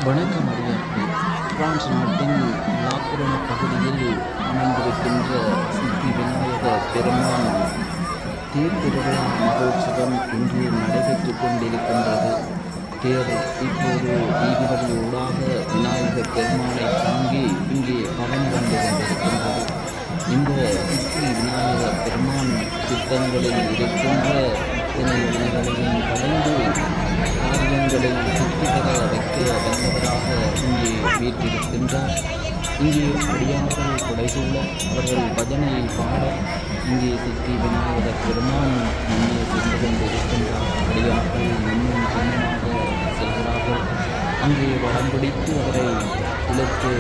வணக்கம் அடியார்களே. பிரான்ஸ் நாட்டின் லாக்குரண பகுதியில் அமைந்திருக்கின்ற சித்தி விநாயக பெருமான் தேர்திருவிழா மகோற்சவம் இன்று நடைபெற்றுக் கொண்டிருக்கின்றது. தேர் இப்போது வீதிகளில் ஊடாக விநாயகர் பெருமானை தாங்கி இங்கே பவனி வந்து கொண்டிருக்கின்றது. இந்த சித்தி விநாயகர் பெருமான் சித்தங்களில் இருக்கின்ற இத்தனை வினைகளையும் கடந்து காரியங்களை சுற்றி பெற வைக்க வந்தவராக இங்கே வீற்றிருக்கின்றார். இங்கே அடியார்கள் குடைசூழ அவர்கள் பஜனையை பாட இங்கே சித்தி விநாயகர் பெருமான் முன்னே சென்று கொண்டிருக்கின்றார். அடியார்கள் இன்னும் சின்னமாக செல்கிறார்கள். அங்கே வடம் பிடித்து அவரை இழுத்து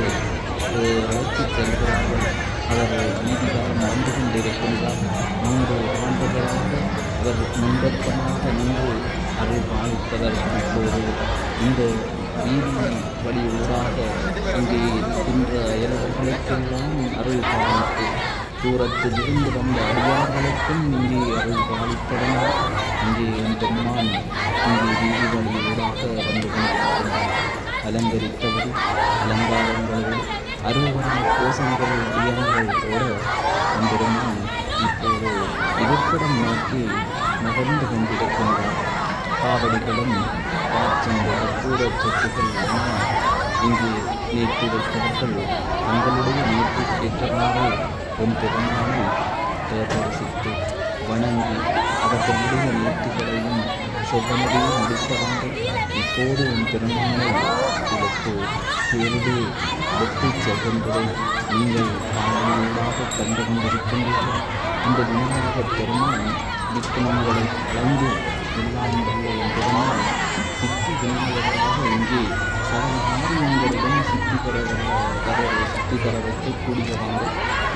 அழைத்துச் செல்கிறார்கள். அவர் வீதிகாரம் வந்து கொண்டிருக்கின்றார். 3 ஆண்டுகளாக அவர் முன்பக்கமாக நின்று அருள் பாலிப்பவர் இப்போது இந்த வீதி வழி ஊடாக இங்கே இருக்கின்ற அயலவர்களுக்கெல்லாம் அருள் பாலித்து தூரத்தில் இருந்து வந்த அடியார்களுக்கும் இங்கே அருள் பாலிப்பதனால் இங்கே பெருமான் இங்கே வீதி வழி ஊடாக வந்து கொண்டிருக்கின்றார். அலங்கரித்தவர் அலங்காரங்களோடு அருவர கோஷங்கள் அடியார்களோடு பெருமான் இப்போது இருப்பிடம் நோக்கி நகர்ந்து கொண்டிருக்கின்றார். காவடிகளும் காற்றங்கள் கூடச் சொத்துக்கள் இங்கே நேற்று வைத்தவர்கள் தங்களுடைய நேற்றுக்கேற்றவாறு பெருமானை தரிசித்து வணங்கி அவர்களுடைய நேர்த்திகளையும் செவ்வனடியும் முடித்தவாறு இப்போது பெருமானை எடுத்து தேர்தே எடுத்துச் செல்கின்றதை நீங்கள் காணொலியாக கண்டு கொண்டிருக்கின்றீர்கள். இந்த விநாயகர் பெருமான் விக்னங்களை கலந்து எல்லாம் வல்ல பெருமான் சித்தி விநாயகராக இங்கே சகல காரியங்களிடம் சித்தி பெற வைக்கக்கூடியவாறு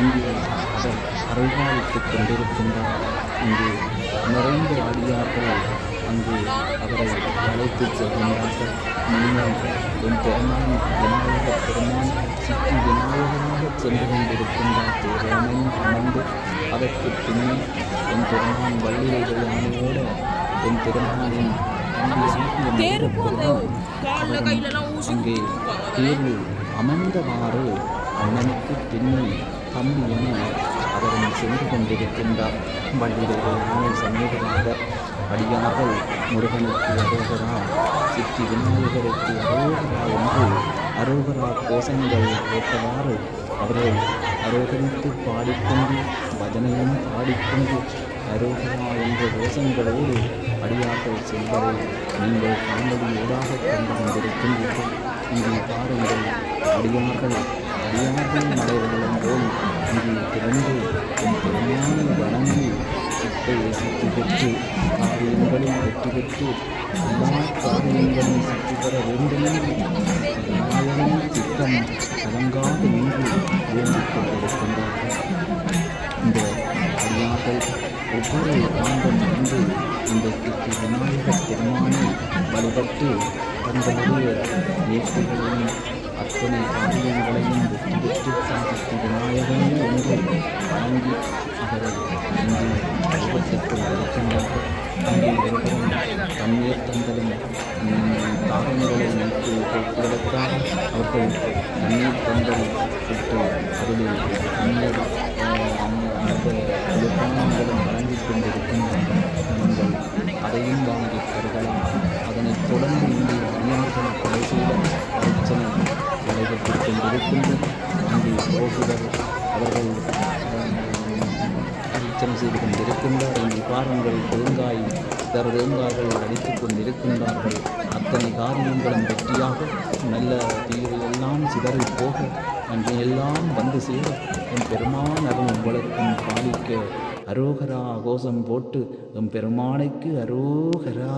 இங்கே அவர் அருள்பாலித்துக் கொண்டிருக்கின்றார். இங்கே நிறைந்த அடியார்கள் அங்கே அவரை அழைத்துச் செல்கின்றார்கள். நீங்கள் என் பெருமான் விநாயகர் பெருமான் சித்தி விநாயகராக சென்று கொண்டிருக்கின்றார். தேவையான அமர்ந்து அதற்கு பின்னே என் பெருமான் வள்ளியையோடு என் பெருமானின் அங்கே தேர்வு அமர்ந்தவாறு அண்ணனுக்கு பின்னே தம்பி என அவரும் சென்று கொண்டிருக்கின்றார். வள்ளியையோடு சமூகமாக அடியார்கள் முருகனுக்கு அரோகரா, சித்தி விநாயகருக்கு அரோகரா என்று அரோகரா கோஷங்கள் கேட்டவாறு அவர்கள் அரோகரித்து பாடிக்கொண்டு பஜனையும் பாடிக்கொண்டு அரோகரா என்ற கோஷங்களோடு அடியார்கள் செல்வதை நீங்கள் காணொலியோடாக கண்டு கொண்டிருக்கின்றீர்கள். இங்கே பாருங்கள், அடியார்கள் மலைவர்களும் போல் இங்கே திறந்து என் பெருமானை வணங்கி சித்தை சித்தி பெற்று காரியங்களில் வெற்றி பெற்று எல்லா காரியங்களையும் சித்தி பெற வேண்டுமென்று விநாயகனின் சித்தம் கலங்காது நின்று வேண்டிக் கொண்டிருக்கின்றார்கள். இந்த அடியார்கள் ஒவ்வொரு ஆண்டும் வந்து இந்த சித்தி விநாயகர் பெருமானை வழிபட்டு தங்களுடைய நேர்த்திகளையும் அத்தனை காரியங்களையும் வெற்றி பெற்று சித்தி விநாயகனே என்று வணங்கி அவரை இங்கே விபத்திற்குள் இருக்கின்றார்கள். அங்கே ஒருவரும் தண்ணீர் தந்தலும் தாகங்களை வைத்து போக்குவதற்காக அவர்கள் தண்ணீர் தந்தல் விட்டு அதில் தண்ணீர் குளிர்பானங்களும் வழங்கிக் கொண்டிருக்கின்றார்கள். நீங்கள் அதையும் வாங்கி தருகலாம். அதனைத் தொடர்ந்து இங்கே அடியார்கள் கொலை செய்த பிரச்சனை நடைபெற்றுக் கொண்டிருக்கின்றது. அங்கே போகுதல் அவர்கள் பிரச்சனை செய்து கொண்டிருக்கின்றார். இங்கே பாருங்கள், தேங்காய்கள் அடித்துக் கொண்டிருக்கின்றார்கள். அத்தனை காரியங்களும் வெற்றியாக நல்ல தீவையெல்லாம் சிதறி போக அங்கே எல்லாம் வந்து சேர என் பெருமான் அருள் உங்களுக்கும் பாலிக்க அரோகரா கோஷம் போட்டு எம் பெருமானுக்கு அரோகரா.